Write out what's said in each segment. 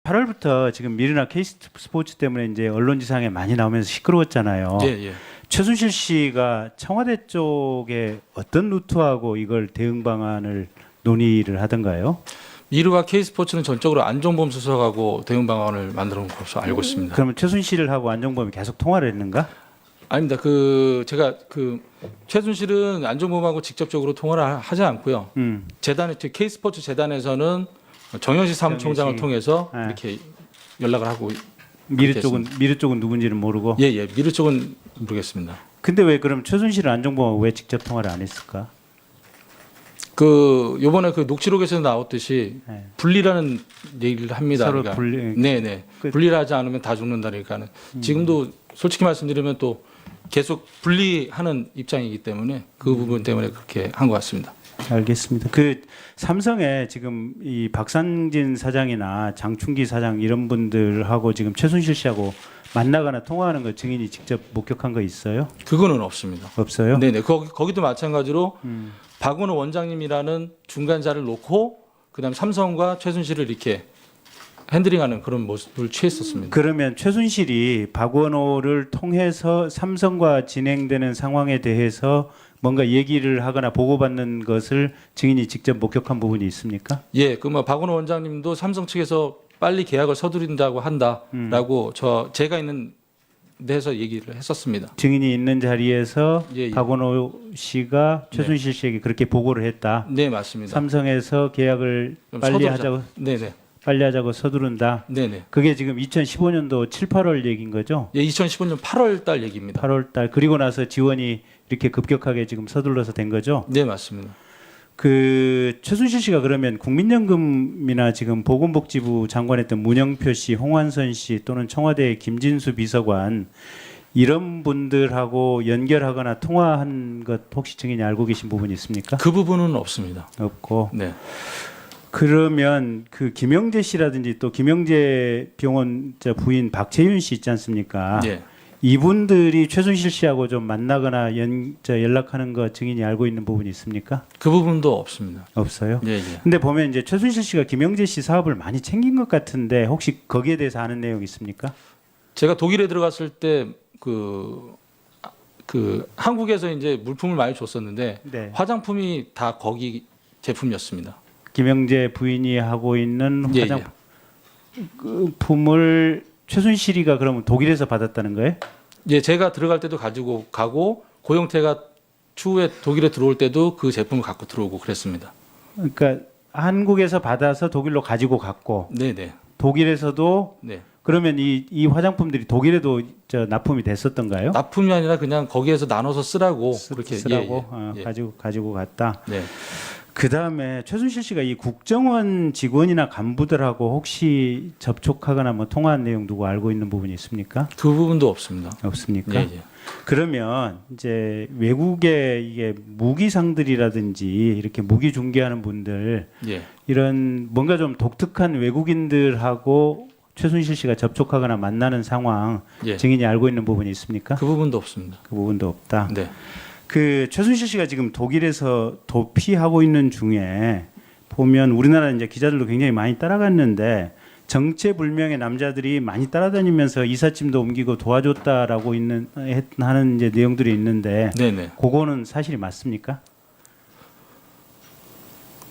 8월부터 지금 미르나 K스포츠 때문에 이제 언론지상에 많이 나오면서 시끄러웠잖아요. 예, 예. 최순실 씨가 청와대 쪽에 어떤 루트하고 이걸 대응 방안을 논의를 하던가요? 미르와 K스포츠는 전적으로 안종범 수석하고 대응 방안을 만들어 놓은 것으로 알고 있습니다. 그러면 최순실하고 안종범이 계속 통화를 했는가? 아닙니다. 제가 최순실은 안종범하고 직접적으로 통화를 하지 않고요. 재단에 K스포츠 재단에서는 정영식 사무총장을 정영식. 통해서 네. 이렇게 연락을 하고 미르 쪽은 누군지는 모르고. 예. 미르 쪽은 모르겠습니다. 근데 왜 그럼 최순실은 안종범하고 왜 직접 통화를 안 했을까? 요번에 녹취록에서 나왔듯이 네. 분리라는 얘기를 합니다. 서로 그러니까. 분리. 네네. 그- 분리를 하지 않으면 다 죽는다니까는. 지금도 솔직히 말씀드리면 또 계속 분리하는 입장이기 때문에 그 부분 때문에 그렇게 한 것 같습니다. 알겠습니다. 그 삼성에 지금 이 박상진 사장이나 장충기 사장 이런 분들하고 지금 최순실 씨하고 만나거나 통화하는 거 증인이 직접 목격한 거 있어요? 그거는 없습니다. 없어요? 네네. 거기도 마찬가지로 박원호 원장님이라는 중간자를 놓고 그다음 삼성과 최순실을 이렇게 핸들링하는 그런 모습을 취했었습니다. 그러면 최순실이 박원호를 통해서 삼성과 진행되는 상황에 대해서 뭔가 얘기를 하거나 보고받는 것을 증인이 직접 목격한 부분이 있습니까? 예, 박원호 원장님도 삼성 측에서 빨리 계약을 서두른다고 한다라고 제가 있는 데서 얘기를 했었습니다. 증인이 있는 자리에서 예. 박원호 씨가 최순실 씨에게 그렇게 보고를 했다. 네, 맞습니다. 삼성에서 계약을 좀 빨리 서두르자. 하자고 네네. 빨리 하자고 서두른다. 네네. 그게 지금 2015년도 7, 8월 얘기인 거죠? 예, 2015년 8월 달 얘기입니다. 8월 달 그리고 나서 지원이 이렇게 급격하게 지금 서둘러서 된 거죠? 네, 맞습니다. 그 최순실 씨가 그러면 국민연금이나 지금 보건복지부 장관했던 문영표 씨, 홍완선 씨 또는 청와대 김진수 비서관 이런 분들하고 연결하거나 통화한 것 혹시 증인이 알고 계신 부분이 있습니까? 그 부분은 없습니다. 없고. 네. 그러면 그 김영재 씨라든지 또 김영재 병원 부인 박채윤 씨 있지 않습니까? 예. 이분들이 최순실 씨하고 좀 만나거나 연락하는 거 증인이 알고 있는 부분이 있습니까? 그 부분도 없습니다. 없어요. 예, 예. 근데 보면 이제 최순실 씨가 김영재 씨 사업을 많이 챙긴 것 같은데 혹시 거기에 대해서 아는 내용 있습니까? 제가 독일에 들어갔을 때 한국에서 이제 물품을 많이 줬었는데 네. 화장품이 다 거기 제품이었습니다. 김영재 부인이 하고 있는 예, 화장품을 최순실이가 그러면 독일에서 받았다는 거예요? 예, 제가 들어갈 때도 가지고 가고 고영태가 추후에 독일에 들어올 때도 그 제품을 갖고 들어오고 그랬습니다. 그러니까 한국에서 받아서 독일로 가지고 갔고 네네. 독일에서도 네. 그러면 이 화장품들이 독일에도 납품이 됐었던가요? 납품이 아니라 그냥 거기에서 나눠서 쓰라고 그렇게 쓰라고 예. 가지고 갔다. 네. 그 다음에 최순실 씨가 이 국정원 직원이나 간부들하고 혹시 접촉하거나 뭐 통화한 내용 누구 알고 있는 부분이 있습니까? 그 부분도 없습니다. 없습니까? 예, 예. 그러면 이제 외국의 이게 무기상들이라든지 이렇게 무기 중개하는 분들 예. 이런 뭔가 좀 독특한 외국인들하고 최순실 씨가 접촉하거나 만나는 상황 예. 증인이 알고 있는 부분이 있습니까? 그 부분도 없습니다. 그 부분도 없다. 네. 그 최순실 씨가 지금 독일에서 도피하고 있는 중에 보면 우리나라 이제 기자들도 굉장히 많이 따라갔는데 정체불명의 남자들이 많이 따라다니면서 이삿짐도 옮기고 도와줬다라고 하는 이제 내용들이 있는데 네네. 그거는 사실이 맞습니까?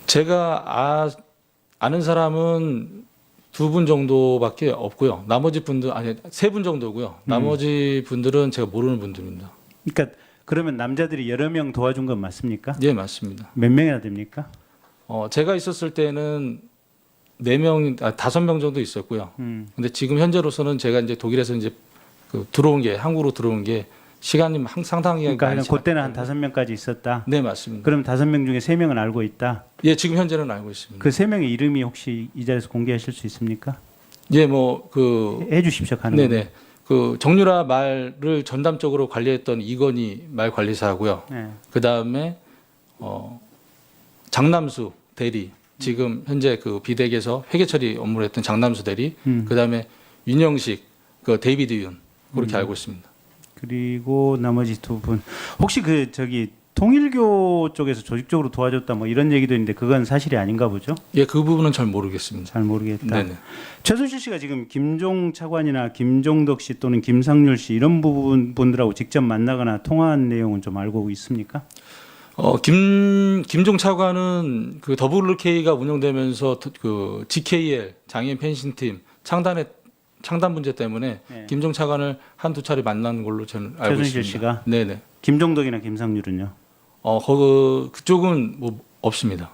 제가 아는 사람은 2분 정도밖에 없고요. 나머지 분들 세 분 정도고요. 나머지 분들은 제가 모르는 분들입니다. 그러니까 그러면 남자들이 여러 명 도와준 건 맞습니까? 예, 맞습니다. 몇 명이나 됩니까? 제가 있었을 때는 5명 정도 있었고요. 근데 지금 현재로서는 제가 이제 독일에서 이제 한국으로 들어온 게 시간이 상당히 그러니까 많이 그때는 한 5명까지 있었다. 네, 맞습니다. 그럼 5명 중에 3명은 알고 있다. 예, 지금 현재는 알고 있습니다. 그 3명의 이름이 혹시 이 자리에서 공개하실 수 있습니까? 예, 해 주십시오. 가능. 네네. 정유라 말을 전담적으로 관리했던 이건희 말 관리사고요. 네. 그 다음에 장남수 대리, 지금 현재 비덱에서 회계 처리 업무를 했던 장남수 대리, 그 다음에 윤영식, 데이비드 윤 그렇게 알고 있습니다. 그리고 나머지 2분 혹시 통일교 쪽에서 조직적으로 도와줬다 뭐 이런 얘기도 있는데 그건 사실이 아닌가 보죠? 예, 그 부분은 잘 모르겠습니다. 잘 모르겠다. 네네. 최순실 씨가 지금 김종 차관이나 김종덕 씨 또는 김상률 씨 이런 분들하고 직접 만나거나 통화한 내용은 좀 알고 있습니까? 김종 차관은 그 WK가 운영되면서 그 GKL 장애인 펜싱팀 창단 문제 때문에 네. 김종 차관을 한두 차례 만난 걸로 저는 알고 최순실 있습니다. 씨가? 네네. 김종덕이나 김상률은요? 그쪽은 뭐 없습니다.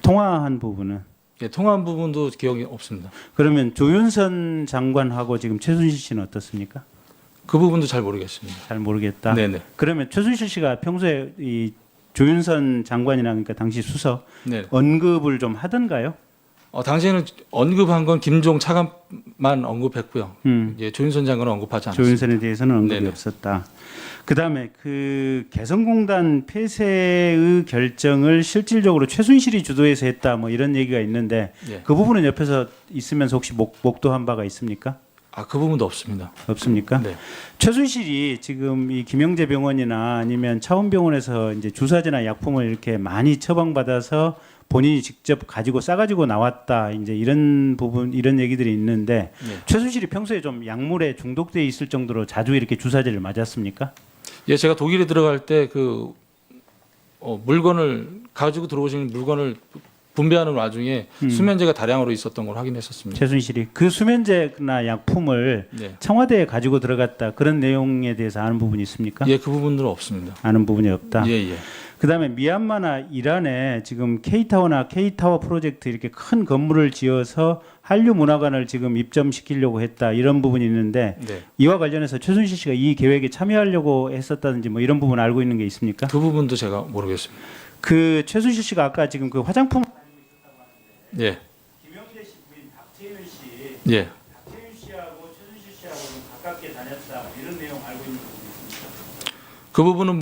통화한 부분은? 예, 통화한 부분도 기억이 없습니다. 그러면 조윤선 장관하고 지금 최순실 씨는 어떻습니까? 그 부분도 잘 모르겠습니다. 잘 모르겠다. 네네. 그러면 최순실 씨가 평소에 이 조윤선 장관이나 그러니까 당시 수석 네. 언급을 좀 하던가요? 당시에는 언급한 건 김종 차관만 언급했고요. 예, 조윤선 장관은 언급하지 않았습니다. 조윤선에 대해서는 언급이 네네. 없었다. 그다음에 그 개성공단 폐쇄의 결정을 실질적으로 최순실이 주도해서 했다 뭐 이런 얘기가 있는데 예. 그 부분은 옆에서 있으면서 혹시 목도한 바가 있습니까? 그 부분도 없습니다. 없습니까? 네. 최순실이 지금 이 김영재 병원이나 아니면 차원병원에서 이제 주사제나 약품을 이렇게 많이 처방받아서 본인이 직접 가지고 싸가지고 나왔다 이제 이런 부분 이런 얘기들이 있는데 네. 최순실이 평소에 좀 약물에 중독돼 있을 정도로 자주 이렇게 주사제를 맞았습니까? 예, 제가 독일에 들어갈 때 물건을 가지고 들어오신 물건을 분배하는 와중에 수면제가 다량으로 있었던 걸 확인했었습니다. 최순실이 그 수면제나 약품을 네. 청와대에 가지고 들어갔다 그런 내용에 대해서 아는 부분이 있습니까? 예, 그 부분들은 없습니다. 아는 부분이 없다. 예, 예. 그다음에 미얀마나 이란에 지금 K타워나 K타워 프로젝트 이렇게 큰 건물을 지어서 한류 문화관을 지금 입점시키려고 했다 이런 부분이 있는데 네. 이와 관련해서 최순실 씨가 이 계획에 참여하려고 했었다든지 뭐 이런 부분 알고 있는 게 있습니까? 그 부분도 제가 모르겠습니다. 그 최순실 씨가 아까 지금 그 화장품 예. 김영재 씨 부인 박채윤 씨, 예. 박채윤 씨하고 최순실 씨하고 좀 가깝게 다녔다 뭐 이런 내용 알고 있는 부분 있습니까? 그 부분은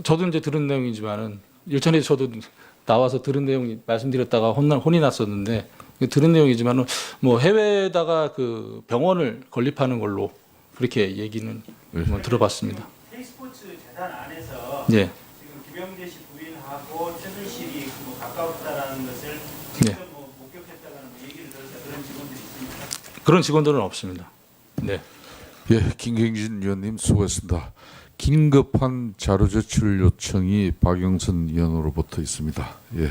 저도 이제 들은 내용이지만은 일전에 저도 나와서 들은 내용이 말씀드렸다가 혼이 났었는데 들은 내용이지만은 뭐 해외에다가 그 병원을 건립하는 걸로 그렇게 얘기는 뭐 들어봤습니다. K스포츠 재단 안에서 예. 지금 김영재 씨 부인하고 최순실이 뭐 가까웠다라는 것을 네. 직접 뭐 목격했다라는 뭐 얘기를 들어서 그런 직원들이 있습니까? 그런 직원들은 없습니다. 네. 예, 김경진 의원님 수고했습니다. 긴급한 자료 제출 요청이 박영선 의원으로부터 있습니다. 예,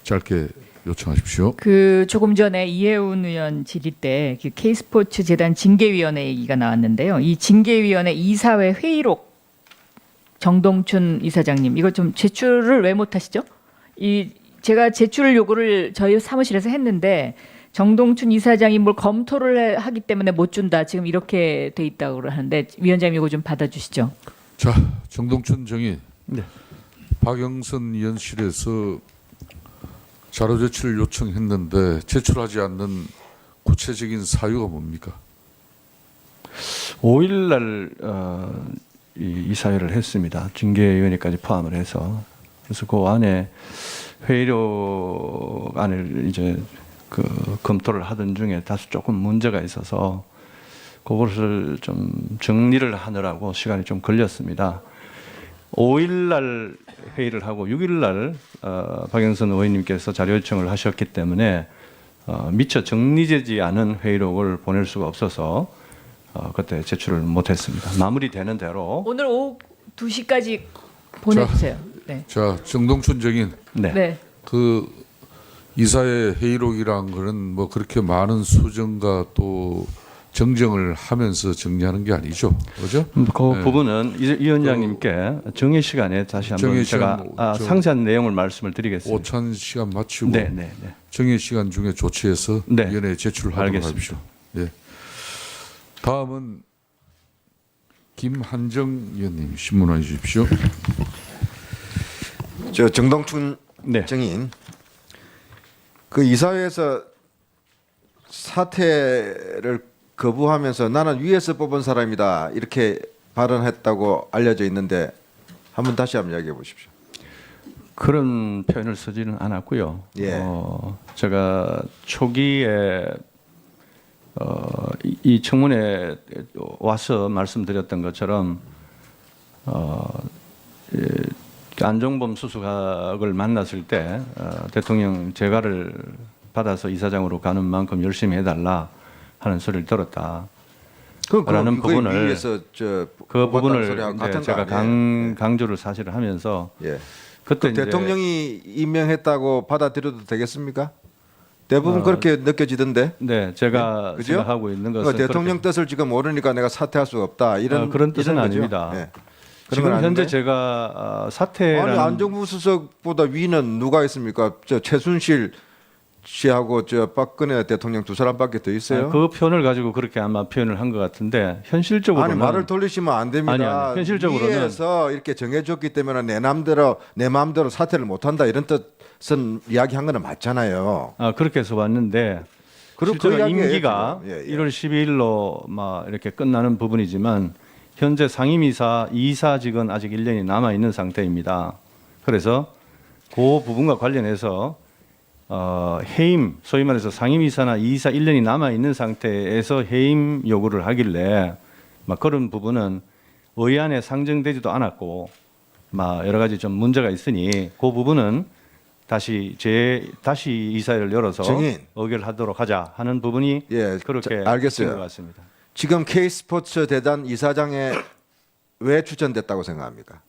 짧게 요청하십시오. 그 조금 전에 이해운 의원 질의 때 그 K스포츠 재단 징계위원회 얘기가 나왔는데요. 이 징계위원회 이사회 회의록 정동춘 이사장님 이거 좀 제출을 왜 못하시죠? 제가 제출 요구를 저희 사무실에서 했는데 정동춘 이사장이 뭘 검토를 하기 때문에 못 준다. 지금 이렇게 돼 있다고 하는데 위원장님 이거 좀 받아주시죠. 자, 정동춘 정의. 네. 박영선 의원실에서 자료 제출 요청했는데 제출하지 않는 구체적인 사유가 뭡니까? 5일 날 이사회를 했습니다. 징계위원회까지 포함을 해서. 그래서 그 안에 회의록 안을 이제 그 검토를 하던 중에 다소 조금 문제가 있어서 그것을 좀 정리를 하느라고 시간이 좀 걸렸습니다. 5일 날 회의를 하고 6일 날 박영선 의원님께서 자료 요청을 하셨기 때문에 미처 정리되지 않은 회의록을 보낼 수가 없어서 그때 제출을 못했습니다. 마무리되는 대로. 오늘 오후 2시까지 보내주세요. 네. 자, 정동춘 정인. 네. 네. 그 이사의 회의록이란 거는 뭐 그렇게 많은 수정과 또 정정을 하면서 정리하는 게 아니죠, 그렇죠? 그 네. 부분은 이 위원장님께 정의 시간에 다시 한번 정의 제가 시간 상세한 내용을 말씀을 드리겠습니다. 오찬 시간 맞추고 네, 네, 네. 정의 시간 중에 조치해서 네. 위원회에 제출하도록 알겠습니다. 하십시오. 예. 다음은 김한정 의원님 신문해 주십시오. 저 정동춘 네. 정인 그 이사회에서 사퇴를 거부하면서 나는 위에서 뽑은 사람이다 이렇게 발언했다고 알려져 있는데 한번 다시 한번 이야기해 보십시오. 그런 표현을 쓰지는 않았고요. 예. 제가 초기에 이 청문회에 와서 말씀드렸던 것처럼 안종범 수석을 만났을 때 대통령 재가를 받아서 이사장으로 가는 만큼 열심히 해달라 하는 소리를 들었다. 라는 부분을 위에서 그 부분을 소리하고 이제 같은 제가 거 아니에요? 강조를 사실을 하면서 예. 그때 이제 대통령이 임명했다고 받아들여도 되겠습니까? 대부분 그렇게 느껴지던데. 네, 제가 그죠? 생각하고 있는 그러니까 것은 대통령 뜻을 지금 모르니까 내가 사퇴할 수가 없다. 이런 그런 뜻은 이런 거죠? 아닙니다. 예. 그런 지금 건 현재 아닌가요? 제가 사퇴라는 아니 안종무 수석보다 위는 누가 있습니까? 저 최순실 씨하고 저 박근혜 대통령 두 사람밖에 더 있어요? 그 표현을 가지고 그렇게 아마 표현을 한 것 같은데 현실적으로는 아니 말을 돌리시면 안 됩니다. 아니, 현실적으로는 위에서 이렇게 정해줬기 때문에 내 마음대로 사퇴를 못한다 이런 뜻은 이야기한 거는 맞잖아요. 그렇게 해서 왔는데 그리고 실제로 이야기예요, 임기가 지금. 예, 예. 1월 12일로 막 이렇게 끝나는 부분이지만 현재 상임이사 이사직은 아직 1년이 남아 있는 상태입니다. 그래서 그 부분과 관련해서 해임, 소위 말해서 상임이사나 이사 1년이 남아 있는 상태에서 해임 요구를 하길래 막 그런 부분은 의안에 상정되지도 않았고 막 여러 가지 좀 문제가 있으니 그 부분은 다시 이사회를 열어서 증인. 의결하도록 하자 하는 부분이 예, 그렇게 알겠어요. 된 것 같습니다. 지금 K스포츠 대단 이사장에 왜 추천됐다고 생각합니까?